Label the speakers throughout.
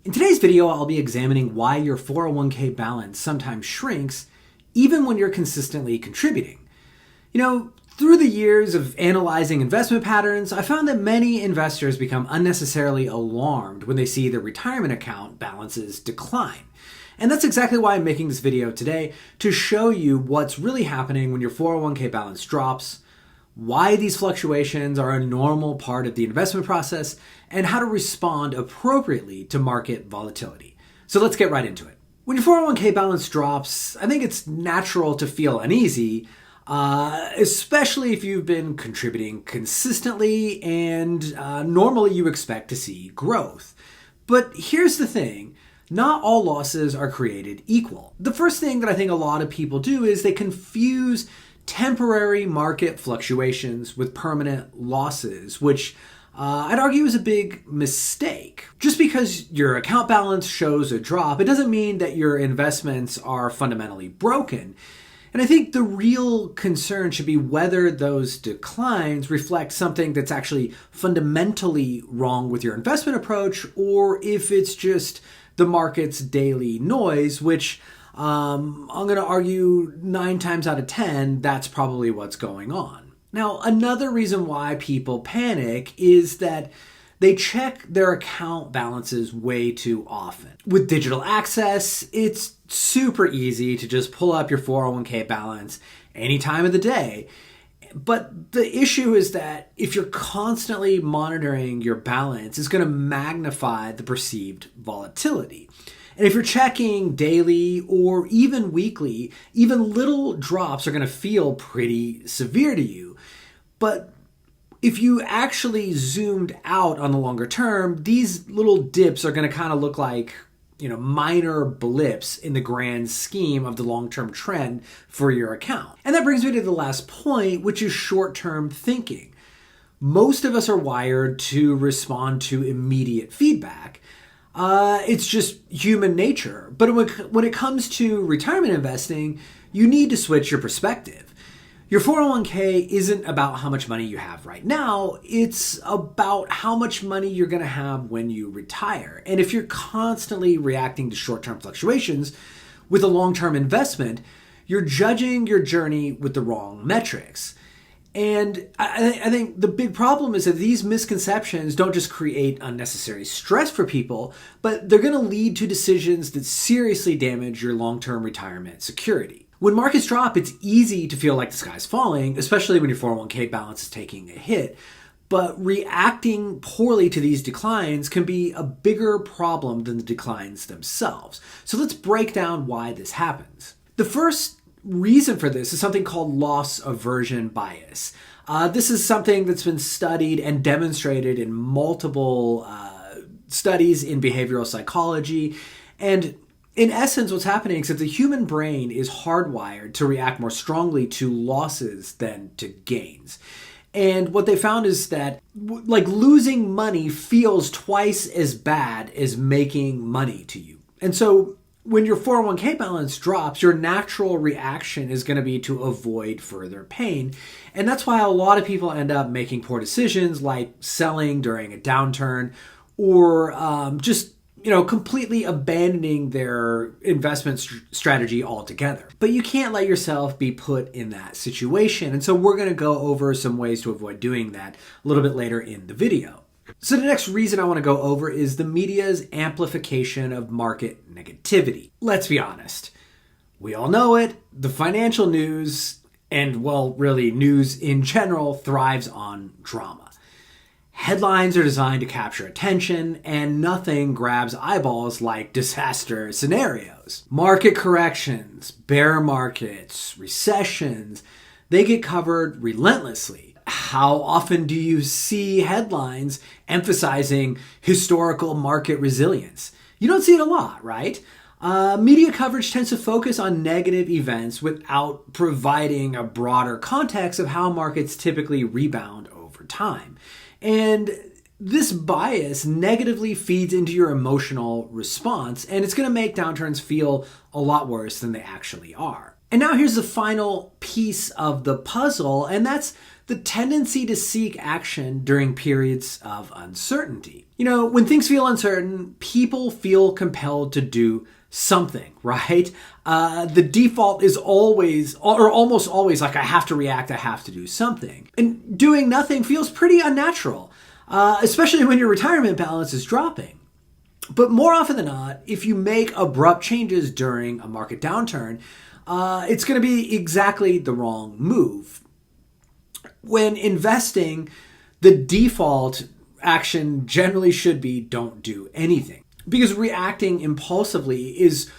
Speaker 1: In today's video, I'll be examining why your 401k balance sometimes shrinks even when you're consistently contributing. Through the years of analyzing investment patterns, I found that many investors become unnecessarily alarmed when they see their retirement account balances decline. And that's exactly why I'm making this video today, to show you what's really happening when your 401k balance drops, why these fluctuations are a normal part of the investment process, and how to respond appropriately to market volatility. So let's get right into it. When your 401k balance drops, I think it's natural to feel uneasy, especially if you've been contributing consistently and normally you expect to see growth. But here's the thing. Not all losses are created equal. The first thing that I think a lot of people do is they confuse temporary market fluctuations with permanent losses, which I'd argue is a big mistake. Just because your account balance shows a drop, it doesn't mean that your investments are fundamentally broken. And I think the real concern should be whether those declines reflect something that's actually fundamentally wrong with your investment approach, or if it's just the market's daily noise, which I'm going to argue 9 times out of 10, that's probably what's going on. Now, another reason why people panic is that they check their account balances way too often. With digital access, it's super easy to just pull up your 401k balance any time of the day. But the issue is that if you're constantly monitoring your balance, it's going to magnify the perceived volatility. And if you're checking daily or even weekly, even little drops are going to feel pretty severe to you. But if you actually zoomed out on the longer term, these little dips are going to kind of look like, minor blips in the grand scheme of the long-term trend for your account. And that brings me to the last point, which is short-term thinking. Most of us are wired to respond to immediate feedback. It's just human nature. But when it comes to retirement investing, you need to switch your perspective. Your 401k isn't about how much money you have right now. It's about how much money you're going to have when you retire. And if you're constantly reacting to short-term fluctuations with a long-term investment, you're judging your journey with the wrong metrics. And I think the big problem is that these misconceptions don't just create unnecessary stress for people, but they're going to lead to decisions that seriously damage your long-term retirement security. When markets drop, it's easy to feel like the sky's falling, especially when your 401k balance is taking a hit. But reacting poorly to these declines can be a bigger problem than the declines themselves. So let's break down why this happens. The first reason for this is something called loss aversion bias. This is something that's been studied and demonstrated in multiple studies in behavioral psychology. And in essence, what's happening is that the human brain is hardwired to react more strongly to losses than to gains. And what they found is that losing money feels twice as bad as making money to you. And so when your 401k balance drops, your natural reaction is going to be to avoid further pain. And that's why a lot of people end up making poor decisions like selling during a downturn or completely abandoning their investment strategy altogether. But you can't let yourself be put in that situation. And so we're going to go over some ways to avoid doing that a little bit later in the video. So the next reason I want to go over is the media's amplification of market negativity. Let's be honest. We all know it. The financial news, and really news in general, thrives on drama. Headlines are designed to capture attention, and nothing grabs eyeballs like disaster scenarios. Market corrections, bear markets, recessions, they get covered relentlessly. How often do you see headlines emphasizing historical market resilience? You don't see it a lot, right? Media coverage tends to focus on negative events without providing a broader context of how markets typically rebound over time. And this bias negatively feeds into your emotional response, and it's going to make downturns feel a lot worse than they actually are. And now here's the final piece of the puzzle, and that's the tendency to seek action during periods of uncertainty. When things feel uncertain, people feel compelled to do something, right? The default is always, or almost always, like I have to react, I have to do something. And doing nothing feels pretty unnatural, especially when your retirement balance is dropping. But more often than not, if you make abrupt changes during a market downturn, it's going to be exactly the wrong move. When investing, the default action generally should be don't do anything, because reacting impulsively is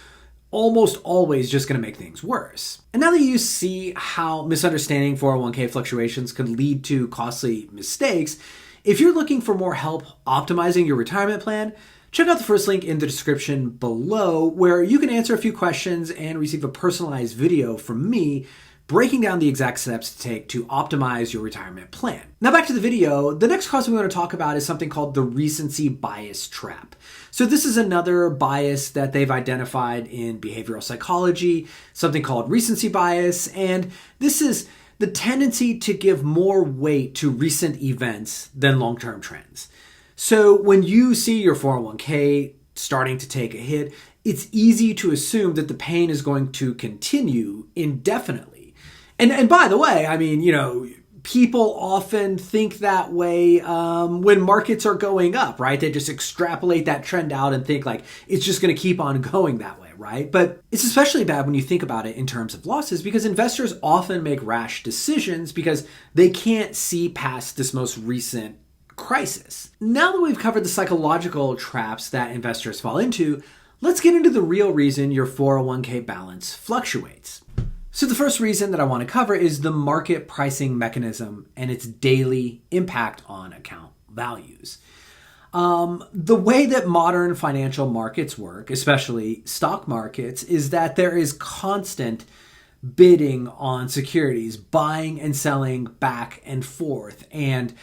Speaker 1: almost always just going to make things worse. And now that you see how misunderstanding 401k fluctuations can lead to costly mistakes, if you're looking for more help optimizing your retirement plan, check out the first link in the description below, where you can answer a few questions and receive a personalized video from me breaking down the exact steps to take to optimize your retirement plan. Now back to the video, the next cause we want to talk about is something called the recency bias trap. So this is another bias that they've identified in behavioral psychology, something called recency bias, and this is the tendency to give more weight to recent events than long-term trends. So when you see your 401k starting to take a hit, it's easy to assume that the pain is going to continue indefinitely. And by the way, people often think that way when markets are going up, right? They just extrapolate that trend out and think like it's just going to keep on going that way, right? But it's especially bad when you think about it in terms of losses, because investors often make rash decisions because they can't see past this most recent crisis. Now that we've covered the psychological traps that investors fall into, let's get into the real reason your 401k balance fluctuates. So the first reason that I want to cover is the market pricing mechanism and its daily impact on account values. The way that modern financial markets work, especially stock markets, is that there is constant bidding on securities, buying and selling back and forth. And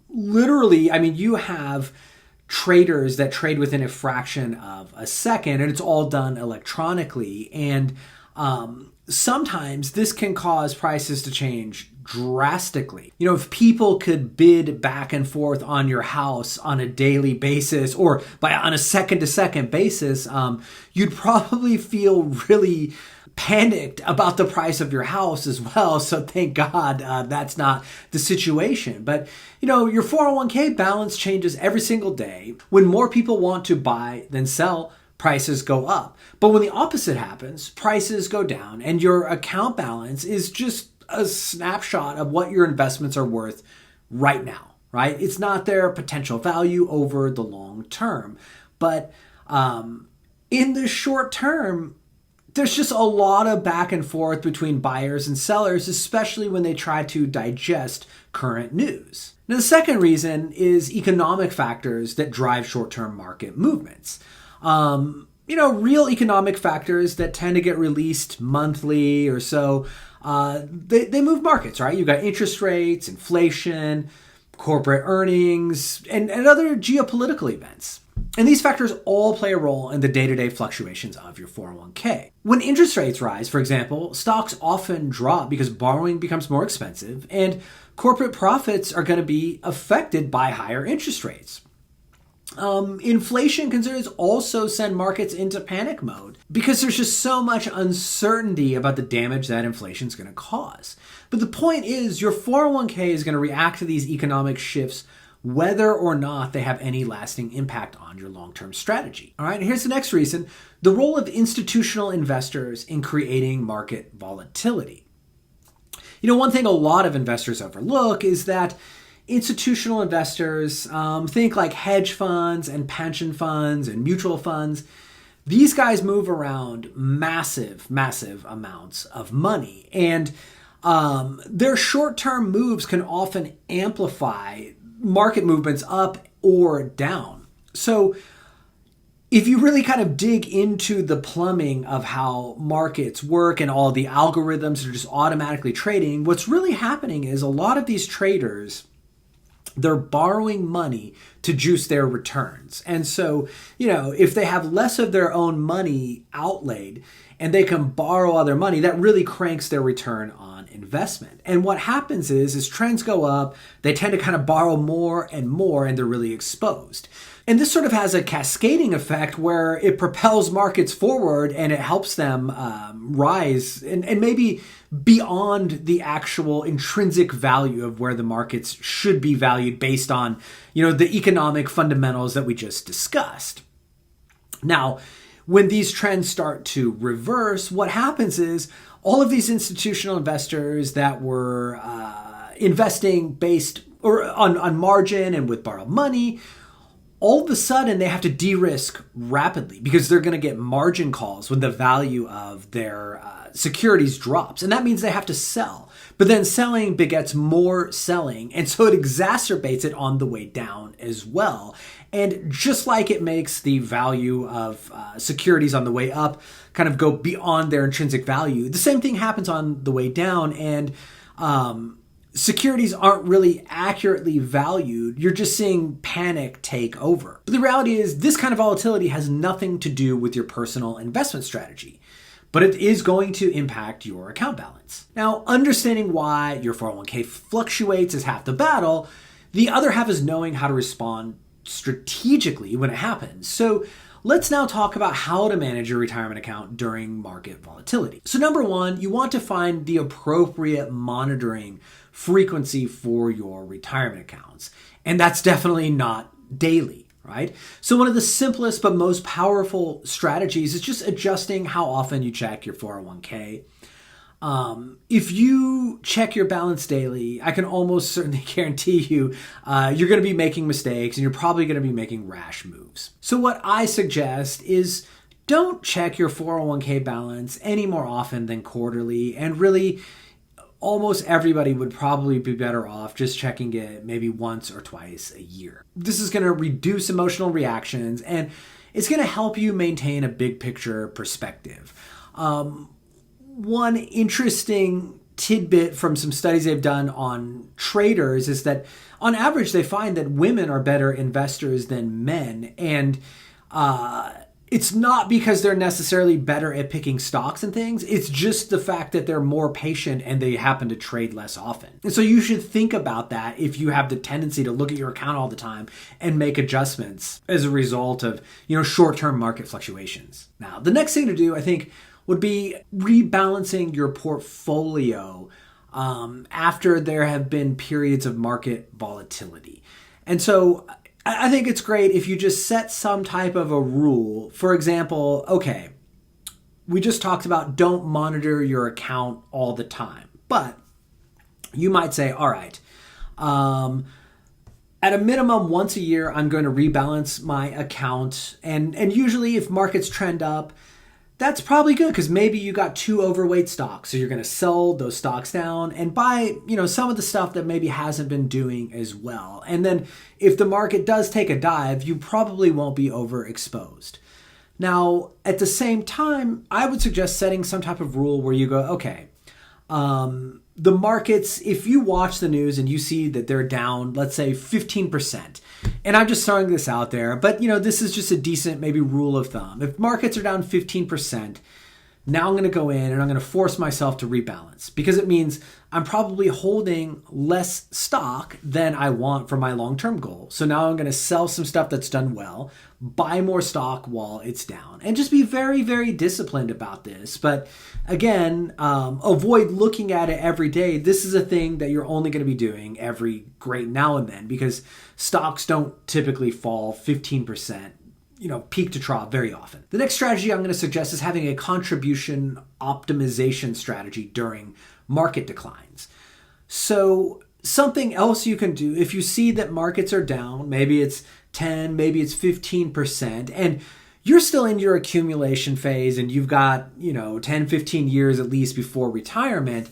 Speaker 1: literally, you have traders that trade within a fraction of a second, and it's all done electronically. And sometimes this can cause prices to change drastically. If people could bid back and forth on your house on a daily basis or on a second-to-second basis, you'd probably feel really panicked about the price of your house as well. So thank God that's not the situation. But your 401k balance changes every single day. When more people want to buy than sell, prices go up. But when the opposite happens, prices go down, and your account balance is just a snapshot of what your investments are worth right now, right? It's not their potential value over the long term. But in the short term, there's just a lot of back and forth between buyers and sellers, especially when they try to digest current news. Now, the second reason is economic factors that drive short-term market movements. Real economic factors that tend to get released monthly or so, they move markets, right? You've got interest rates, inflation, corporate earnings, and other geopolitical events. And these factors all play a role in the day-to-day fluctuations of your 401k. When interest rates rise, for example, stocks often drop because borrowing becomes more expensive, and corporate profits are going to be affected by higher interest rates. Inflation concerns also send markets into panic mode because there's just so much uncertainty about the damage that inflation is going to cause. But the point is, your 401k is going to react to these economic shifts whether or not they have any lasting impact on your long-term strategy. All right, and here's the next reason: the role of institutional investors in creating market volatility. One thing a lot of investors overlook is that institutional investors, think like hedge funds and pension funds and mutual funds. These guys move around massive amounts of money, and their short-term moves can often amplify market movements up or down. So if you really kind of dig into the plumbing of how markets work and all the algorithms that are just automatically trading, what's really happening is a lot of these traders they're borrowing money to juice their returns. And so, if they have less of their own money outlaid and they can borrow other money, that really cranks their return on investment. And what happens is trends go up, they tend to kind of borrow more and more, and they're really exposed. And this sort of has a cascading effect where it propels markets forward and it helps them rise and maybe beyond the actual intrinsic value of where the markets should be valued based on, the economic fundamentals that we just discussed. Now, when these trends start to reverse, what happens is all of these institutional investors that were investing based or on margin and with borrowed money, all of a sudden they have to de-risk rapidly because they're going to get margin calls when the value of their securities drops. And that means they have to sell. But then selling begets more selling. And so it exacerbates it on the way down as well. And just like it makes the value of securities on the way up kind of go beyond their intrinsic value, the same thing happens on the way down. And securities aren't really accurately valued. You're just seeing panic take over. But the reality is this kind of volatility has nothing to do with your personal investment strategy, but it is going to impact your account balance. Now, understanding why your 401k fluctuates is half the battle. The other half is knowing how to respond strategically when it happens. So let's now talk about how to manage your retirement account during market volatility. So number one, you want to find the appropriate monitoring frequency for your retirement accounts. And that's definitely not daily, right? So one of the simplest but most powerful strategies is just adjusting how often you check your 401k. If you check your balance daily, I can almost certainly guarantee you, you're going to be making mistakes and you're probably going to be making rash moves. So what I suggest is don't check your 401k balance any more often than quarterly, and really almost everybody would probably be better off just checking it maybe once or twice a year. This is going to reduce emotional reactions and it's going to help you maintain a big picture perspective. One interesting tidbit from some studies they've done on traders is that on average they find that women are better investors than men, and it's not because they're necessarily better at picking stocks and things. It's just the fact that they're more patient and they happen to trade less often. And so you should think about that if you have the tendency to look at your account all the time and make adjustments as a result of, short-term market fluctuations. Now, the next thing to do, I think, would be rebalancing your portfolio after there have been periods of market volatility. And so I think it's great if you just set some type of a rule. For example, okay, we just talked about don't monitor your account all the time. But you might say, all right, at a minimum once a year, I'm going to rebalance my account. And usually if markets trend up, that's probably good because maybe you got two overweight stocks. So you're going to sell those stocks down and buy, some of the stuff that maybe hasn't been doing as well. And then if the market does take a dive, you probably won't be overexposed. Now, at the same time, I would suggest setting some type of rule where you go, okay, the markets, if you watch the news and you see that they're down, let's say 15%, and I'm just throwing this out there, but this is just a decent maybe rule of thumb. If markets are down 15%, now I'm going to go in and I'm going to force myself to rebalance because it means I'm probably holding less stock than I want for my long-term goal. So now I'm going to sell some stuff that's done well, buy more stock while it's down, and just be very, very disciplined about this. But again, avoid looking at it every day. This is a thing that you're only going to be doing every great now and then because stocks don't typically fall 15%. Peak to trough very often. The next strategy I'm going to suggest is having a contribution optimization strategy during market declines. So something else you can do if you see that markets are down, maybe it's 10, maybe it's 15%, and you're still in your accumulation phase and you've got, 10, 15 years at least before retirement,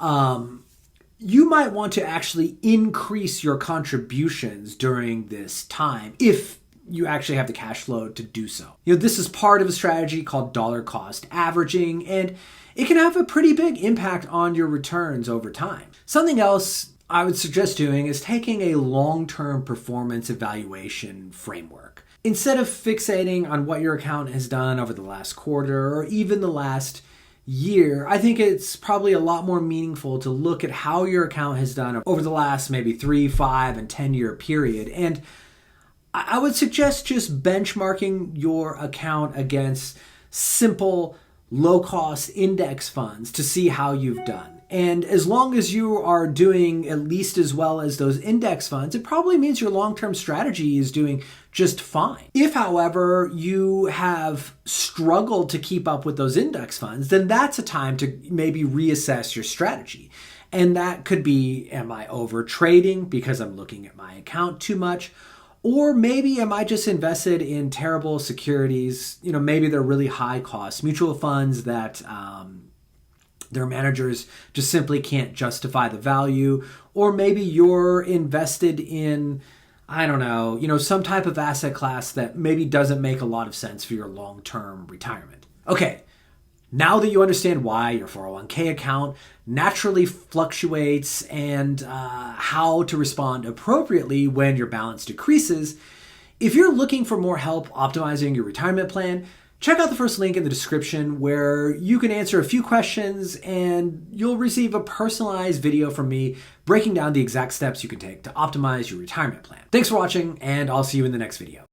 Speaker 1: you might want to actually increase your contributions during this time if you actually have the cash flow to do so. This is part of a strategy called dollar cost averaging, and it can have a pretty big impact on your returns over time. Something else I would suggest doing is taking a long-term performance evaluation framework. Instead of fixating on what your account has done over the last quarter or even the last year, I think it's probably a lot more meaningful to look at how your account has done over the last maybe 3, 5, and 10-year period. And I would suggest just benchmarking your account against simple, low-cost index funds to see how you've done. And as long as you are doing at least as well as those index funds, it probably means your long-term strategy is doing just fine. If, however, you have struggled to keep up with those index funds, then that's a time to maybe reassess your strategy. And that could be, am I over trading because I'm looking at my account too much? Or maybe am I just invested in terrible securities? Maybe they're really high cost mutual funds that their managers just simply can't justify the value. Or maybe you're invested in, I don't know, some type of asset class that maybe doesn't make a lot of sense for your long-term retirement. Okay, now that you understand why your 401k account naturally fluctuates and how to respond appropriately when your balance decreases, if you're looking for more help optimizing your retirement plan, check out the first link in the description where you can answer a few questions and you'll receive a personalized video from me breaking down the exact steps you can take to optimize your retirement plan. Thanks for watching, and I'll see you in the next video.